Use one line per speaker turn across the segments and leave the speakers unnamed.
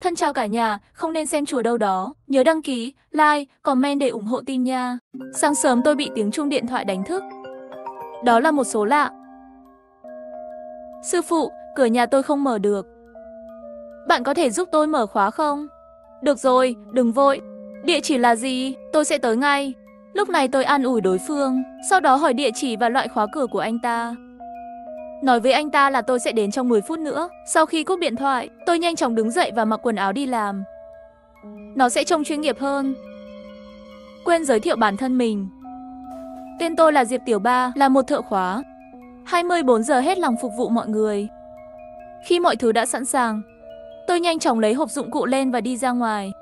Thân chào cả nhà, không nên xem chùa đâu đó. Nhớ đăng ký, like, comment để ủng hộ team nha. Sáng sớm tôi bị tiếng chuông điện thoại đánh thức. Đó là một số lạ. Sư phụ, cửa nhà tôi không mở được. Bạn có thể giúp tôi mở khóa không? Được rồi, đừng vội. Địa chỉ là gì? Tôi sẽ tới ngay. Lúc này tôi an ủi đối phương, sau đó hỏi địa chỉ và loại khóa cửa của anh ta. Nói với anh ta là tôi sẽ đến trong 10 phút nữa. Sau khi cúp điện thoại, tôi nhanh chóng đứng dậy và mặc quần áo đi làm. Nó sẽ trông chuyên nghiệp hơn. Quên giới thiệu bản thân mình. Tên tôi là Diệp Tiểu Ba, là một thợ khóa. 24 giờ hết lòng phục vụ mọi người. Khi mọi thứ đã sẵn sàng, tôi nhanh chóng lấy hộp dụng cụ lên và đi ra ngoài.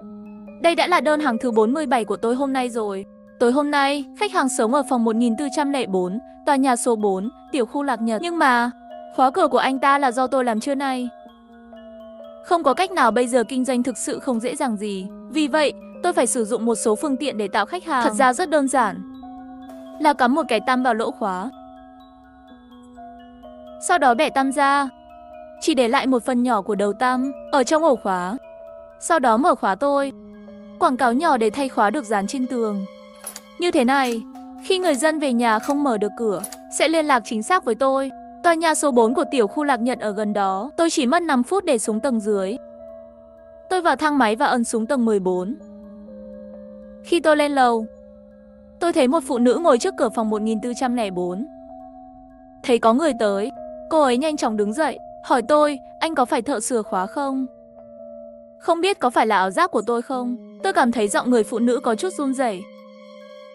Đây đã là đơn hàng thứ 47 của tôi hôm nay rồi. Tối hôm nay, khách hàng sống ở phòng 1404, tòa nhà số 4, tiểu khu Lạc Nhật. Nhưng mà, khóa cửa của anh ta là do tôi làm trưa nay. Không có cách nào, bây giờ kinh doanh thực sự không dễ dàng gì. Vì vậy, tôi phải sử dụng một số phương tiện để tạo khách hàng. Thật ra rất đơn giản. Là cắm một cái tăm vào lỗ khóa. Sau đó bẻ tăm ra. Chỉ để lại một phần nhỏ của đầu tăm ở trong ổ khóa. Sau đó mở khóa tôi. Quảng cáo nhỏ để thay khóa được dán trên tường. Như thế này, khi người dân về nhà không mở được cửa, sẽ liên lạc chính xác với tôi. Tòa nhà số 4 của tiểu khu Lạc Nhật ở gần đó. Tôi chỉ mất 5 phút để xuống tầng dưới. Tôi vào thang máy và ấn xuống tầng 14. Khi tôi lên lầu, tôi thấy một phụ nữ ngồi trước cửa phòng 1404. Thấy có người tới, cô ấy nhanh chóng đứng dậy, hỏi tôi, anh có phải thợ sửa khóa không? Không biết có phải là ảo giác của tôi không? Tôi cảm thấy giọng người phụ nữ có chút run rẩy.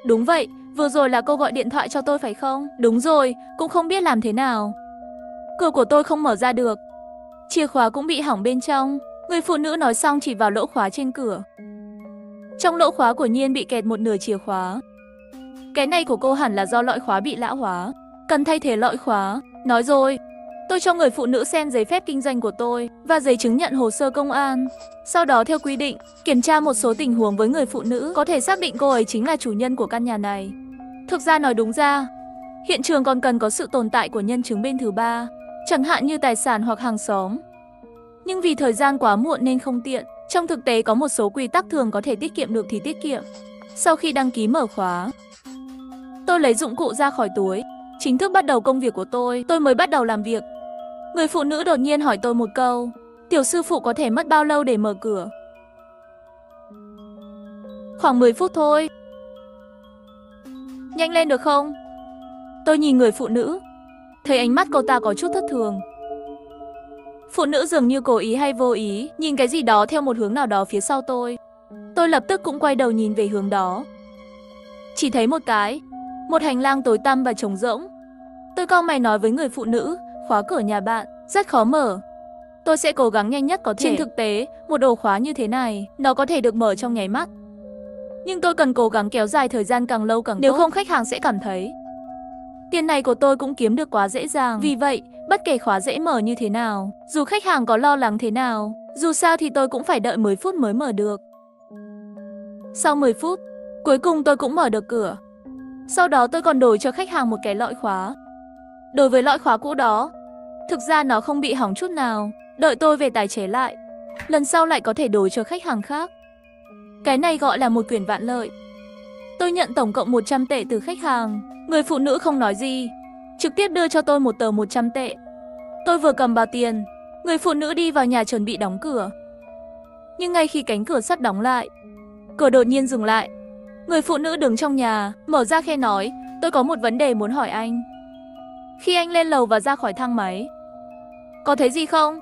Đúng vậy, vừa rồi là cô gọi điện thoại cho tôi phải không? Đúng rồi, cũng không biết làm thế nào. Cửa của tôi không mở ra được. Chìa khóa cũng bị hỏng bên trong. Người phụ nữ nói xong chỉ vào lỗ khóa trên cửa. Trong lỗ khóa của Nhiên bị kẹt một nửa chìa khóa. Cái này của cô hẳn là do lõi khóa bị lão hóa, cần thay thế lõi khóa. Nói rồi, tôi cho người phụ nữ xem giấy phép kinh doanh của tôi và giấy chứng nhận hồ sơ công an. Sau đó theo quy định, kiểm tra một số tình huống với người phụ nữ, có thể xác định cô ấy chính là chủ nhân của căn nhà này. Thực ra nói đúng ra, hiện trường còn cần có sự tồn tại của nhân chứng bên thứ ba, chẳng hạn như tài sản hoặc hàng xóm. Nhưng vì thời gian quá muộn nên không tiện. Trong thực tế có một số quy tắc thường có thể tiết kiệm được thì tiết kiệm. Sau khi đăng ký mở khóa, tôi lấy dụng cụ ra khỏi túi, chính thức bắt đầu công việc của tôi mới bắt đầu làm việc. Người phụ nữ đột nhiên hỏi tôi một câu, tiểu sư phụ có thể mất bao lâu để mở cửa? Khoảng 10 phút thôi. Nhanh lên được không? Tôi nhìn người phụ nữ, thấy ánh mắt cô ta có chút thất thường. Phụ nữ dường như cố ý hay vô ý, nhìn cái gì đó theo một hướng nào đó phía sau tôi. Tôi lập tức cũng quay đầu nhìn về hướng đó. Chỉ thấy một hành lang tối tăm và trống rỗng. Tôi cau mày nói với người phụ nữ, khóa cửa nhà bạn rất khó mở. Tôi sẽ cố gắng nhanh nhất có thể. Trên thực tế, một ổ khóa như thế này, nó có thể được mở trong nháy mắt. Nhưng tôi cần cố gắng kéo dài thời gian càng lâu càng tốt. Nếu không khách hàng sẽ cảm thấy tiền này của tôi cũng kiếm được quá dễ dàng. Vì vậy, bất kể khóa dễ mở như thế nào, dù khách hàng có lo lắng thế nào, dù sao thì tôi cũng phải đợi 10 phút mới mở được. Sau 10 phút, cuối cùng tôi cũng mở được cửa. Sau đó tôi còn đổi cho khách hàng một cái lõi khóa. Đối với lõi khóa cũ đó, thực ra nó không bị hỏng chút nào. Đợi tôi về tái chế lại, lần sau lại có thể đổi cho khách hàng khác. Cái này gọi là một quyển vạn lợi. Tôi nhận tổng cộng 100 tệ từ khách hàng. Người phụ nữ không nói gì, trực tiếp đưa cho tôi một tờ 100 tệ. Tôi vừa cầm bao tiền, người phụ nữ đi vào nhà chuẩn bị đóng cửa. Nhưng ngay khi cánh cửa sắt đóng lại, cửa đột nhiên dừng lại. Người phụ nữ đứng trong nhà, mở ra khe nói, tôi có một vấn đề muốn hỏi anh. Khi anh lên lầu và ra khỏi thang máy, có thấy gì không?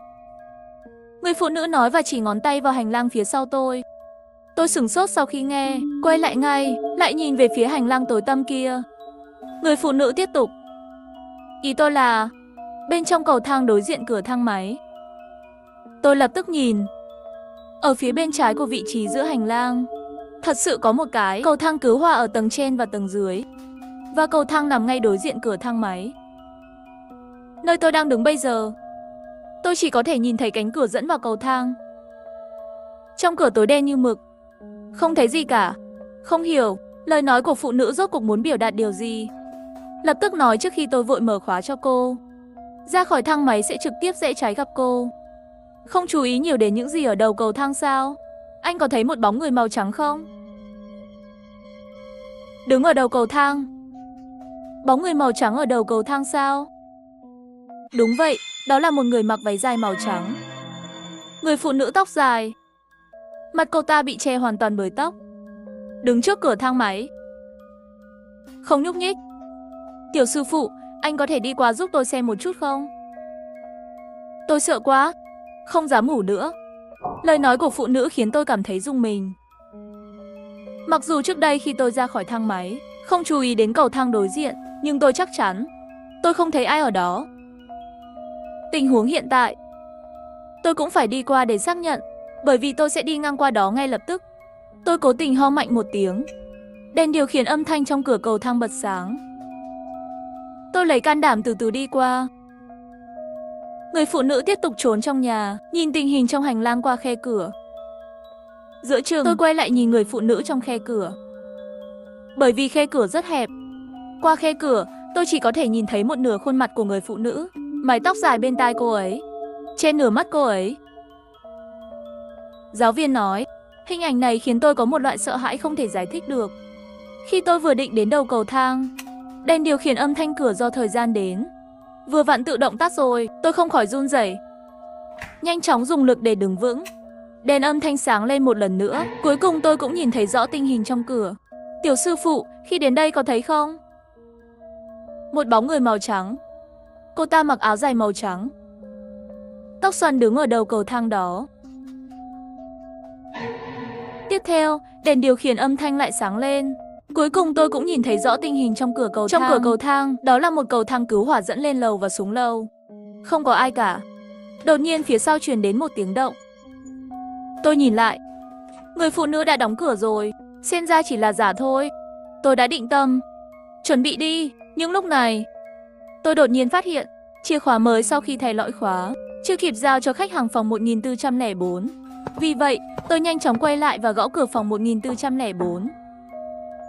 Người phụ nữ nói và chỉ ngón tay vào hành lang phía sau tôi. Tôi sửng sốt sau khi nghe, quay lại ngay, lại nhìn về phía hành lang tối tăm kia. Người phụ nữ tiếp tục. Ý tôi là, bên trong cầu thang đối diện cửa thang máy. Tôi lập tức nhìn. Ở phía bên trái của vị trí giữa hành lang, thật sự có một cái cầu thang cứu hỏa ở tầng trên và tầng dưới. Và cầu thang nằm ngay đối diện cửa thang máy. Nơi tôi đang đứng bây giờ, tôi chỉ có thể nhìn thấy cánh cửa dẫn vào cầu thang. Trong cửa tối đen như mực, không thấy gì cả. Không hiểu, lời nói của phụ nữ rốt cuộc muốn biểu đạt điều gì. Lập tức nói trước khi tôi vội mở khóa cho cô. Ra khỏi thang máy sẽ trực tiếp rẽ trái gặp cô. Không chú ý nhiều đến những gì ở đầu cầu thang sao? Anh có thấy một bóng người màu trắng không? Đứng ở đầu cầu thang. Bóng người màu trắng ở đầu cầu thang sao? Đúng vậy, đó là một người mặc váy dài màu trắng. Người phụ nữ tóc dài. Mặt cô ta bị che hoàn toàn bởi tóc. Đứng trước cửa thang máy. Không nhúc nhích. Tiểu sư phụ, anh có thể đi qua giúp tôi xem một chút không? Tôi sợ quá, không dám ngủ nữa. Lời nói của phụ nữ khiến tôi cảm thấy rùng mình. Mặc dù trước đây khi tôi ra khỏi thang máy, không chú ý đến cầu thang đối diện, nhưng tôi chắc chắn tôi không thấy ai ở đó. Tình huống hiện tại, tôi cũng phải đi qua để xác nhận, bởi vì tôi sẽ đi ngang qua đó ngay lập tức. Tôi cố tình ho mạnh một tiếng. Đèn điều khiển âm thanh trong cửa cầu thang bật sáng. Tôi lấy can đảm từ từ đi qua. Người phụ nữ tiếp tục trốn trong nhà, nhìn tình hình trong hành lang qua khe cửa. Giữa chừng, tôi quay lại nhìn người phụ nữ trong khe cửa. Bởi vì khe cửa rất hẹp, qua khe cửa, tôi chỉ có thể nhìn thấy một nửa khuôn mặt của người phụ nữ, mái tóc dài bên tai cô ấy, trên nửa mắt cô ấy. Giáo viên nói, hình ảnh này khiến tôi có một loại sợ hãi không thể giải thích được. Khi tôi vừa định đến đầu cầu thang, đèn điều khiển âm thanh cửa do thời gian đến vừa vặn tự động tắt rồi, tôi không khỏi run rẩy. Nhanh chóng dùng lực để đứng vững. Đèn âm thanh sáng lên một lần nữa, cuối cùng tôi cũng nhìn thấy rõ tình hình trong cửa. Tiểu sư phụ, khi đến đây có thấy không? Một bóng người màu trắng. Cô ta mặc áo dài màu trắng, tóc xoăn đứng ở đầu cầu thang đó. Tiếp theo, đèn điều khiển âm thanh lại sáng lên. Cuối cùng tôi cũng nhìn thấy rõ tình hình trong cửa cầu thang. Trong cửa cầu thang, đó là một cầu thang cứu hỏa dẫn lên lầu và xuống lầu. Không có ai cả. Đột nhiên phía sau truyền đến một tiếng động. Tôi nhìn lại. Người phụ nữ đã đóng cửa rồi, xem ra chỉ là giả thôi. Tôi đã định tâm, chuẩn bị đi, nhưng lúc này tôi đột nhiên phát hiện chìa khóa mới sau khi thay lõi khóa chưa kịp giao cho khách hàng phòng 1404. Vì vậy, tôi nhanh chóng quay lại và gõ cửa phòng 1404.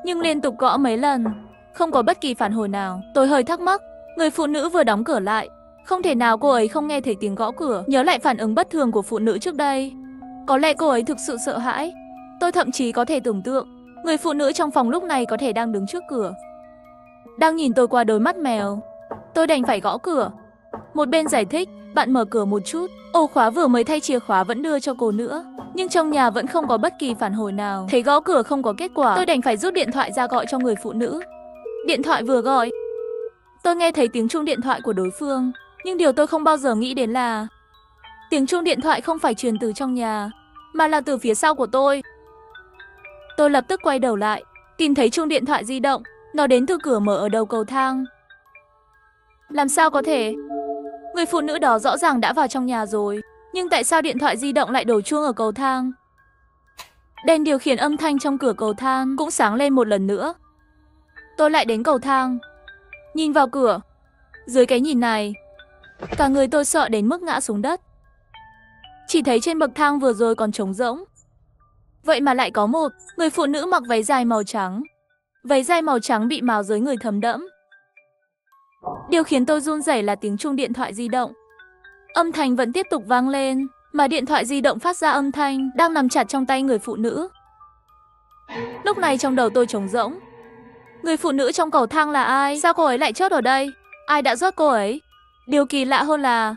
Nhưng liên tục gõ mấy lần, không có bất kỳ phản hồi nào. Tôi hơi thắc mắc, người phụ nữ vừa đóng cửa lại, không thể nào cô ấy không nghe thấy tiếng gõ cửa. Nhớ lại phản ứng bất thường của phụ nữ trước đây, có lẽ cô ấy thực sự sợ hãi. Tôi thậm chí có thể tưởng tượng, người phụ nữ trong phòng lúc này có thể đang đứng trước cửa, đang nhìn tôi qua đôi mắt mèo. Tôi đành phải gõ cửa. Một bên giải thích, bạn mở cửa một chút, ổ khóa vừa mới thay chìa khóa vẫn đưa cho cô nữa. Nhưng trong nhà vẫn không có bất kỳ phản hồi nào. Thấy gõ cửa không có kết quả, tôi đành phải rút điện thoại ra gọi cho người phụ nữ. Điện thoại vừa gọi, tôi nghe thấy tiếng chuông điện thoại của đối phương. Nhưng điều tôi không bao giờ nghĩ đến là tiếng chuông điện thoại không phải truyền từ trong nhà, mà là từ phía sau của tôi. Tôi lập tức quay đầu lại, tìm thấy chuông điện thoại di động. Nó đến từ cửa mở ở đầu cầu thang. Làm sao có thể? Người phụ nữ đó rõ ràng đã vào trong nhà rồi, nhưng tại sao điện thoại di động lại đổ chuông ở cầu thang? Đèn điều khiển âm thanh trong cửa cầu thang cũng sáng lên một lần nữa. Tôi lại đến cầu thang, nhìn vào cửa. Dưới cái nhìn này, cả người tôi sợ đến mức ngã xuống đất. Chỉ thấy trên bậc thang vừa rồi còn trống rỗng. Vậy mà lại có một người phụ nữ mặc váy dài màu trắng. Váy dài màu trắng bị màu dưới người thấm đẫm. Điều khiến tôi run rẩy là tiếng chuông điện thoại di động. Âm thanh vẫn tiếp tục vang lên, mà điện thoại di động phát ra âm thanh đang nằm chặt trong tay người phụ nữ. Lúc này trong đầu tôi trống rỗng. Người phụ nữ trong cầu thang là ai? Sao cô ấy lại chốt ở đây? Ai đã rớt cô ấy? Điều kỳ lạ hơn là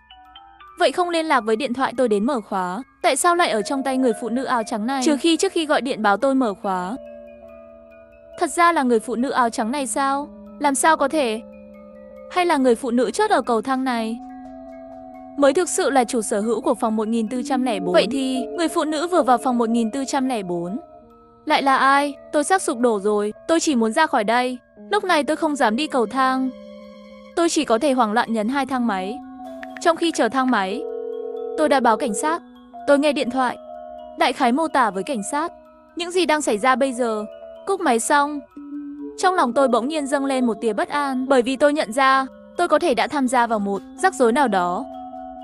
vậy không liên lạc với điện thoại tôi đến mở khóa, tại sao lại ở trong tay người phụ nữ áo trắng này? Trừ khi trước khi gọi điện báo tôi mở khóa. Thật ra là người phụ nữ áo trắng này sao? Làm sao có thể? Hay là người phụ nữ chốt ở cầu thang này mới thực sự là chủ sở hữu của phòng 1404? Vậy thì người phụ nữ vừa vào phòng 1404 lại là ai? Tôi sắp sụp đổ rồi. Tôi chỉ muốn ra khỏi đây. Lúc này tôi không dám đi cầu thang. Tôi chỉ có thể hoảng loạn nhấn 2 thang máy. Trong khi chờ thang máy, tôi đã báo cảnh sát. Tôi nghe điện thoại, đại khái mô tả với cảnh sát những gì đang xảy ra bây giờ. Cúp máy xong, trong lòng tôi bỗng nhiên dâng lên một tia bất an, bởi vì tôi nhận ra tôi có thể đã tham gia vào một rắc rối nào đó.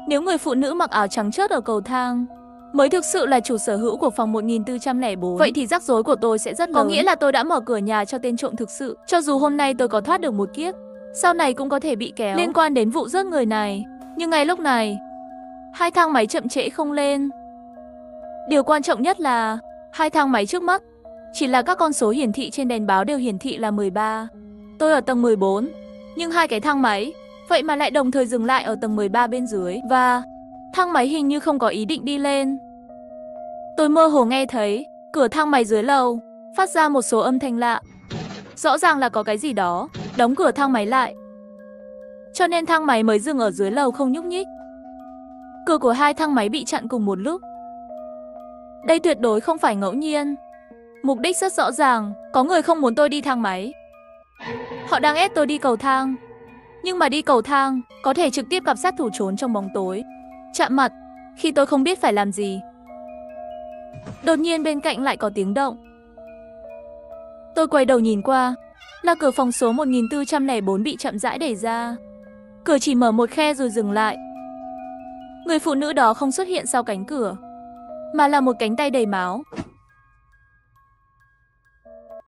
Nếu người phụ nữ mặc áo trắng chớt ở cầu thang mới thực sự là chủ sở hữu của phòng 1404, vậy thì rắc rối của tôi sẽ rất lớn. Có nghĩa là tôi đã mở cửa nhà cho tên trộm thực sự. Cho dù hôm nay tôi có thoát được một kiếp, sau này cũng có thể bị kéo liên quan đến vụ giết người này. Nhưng ngay lúc này, Hai thang máy chậm trễ không lên. Điều quan trọng nhất là hai thang máy trước mắt chỉ là các con số hiển thị trên đèn báo đều hiển thị là 13. Tôi ở tầng 14, nhưng hai cái thang máy vậy mà lại đồng thời dừng lại ở tầng 13 bên dưới và thang máy hình như không có ý định đi lên. Tôi mơ hồ nghe thấy cửa thang máy dưới lầu phát ra một số âm thanh lạ. Rõ ràng là có cái gì đó đóng cửa thang máy lại, cho nên thang máy mới dừng ở dưới lầu không nhúc nhích. Cửa của hai thang máy bị chặn cùng một lúc. Đây tuyệt đối không phải ngẫu nhiên. Mục đích rất rõ ràng, có người không muốn tôi đi thang máy. Họ đang ép tôi đi cầu thang. Nhưng mà đi cầu thang có thể trực tiếp gặp sát thủ trốn trong bóng tối, chạm mặt khi tôi không biết phải làm gì. Đột nhiên bên cạnh lại có tiếng động. Tôi quay đầu nhìn qua, là cửa phòng số 1404 bị chậm rãi đẩy ra. Cửa chỉ mở một khe rồi dừng lại. Người phụ nữ đó không xuất hiện sau cánh cửa, mà là một cánh tay đầy máu,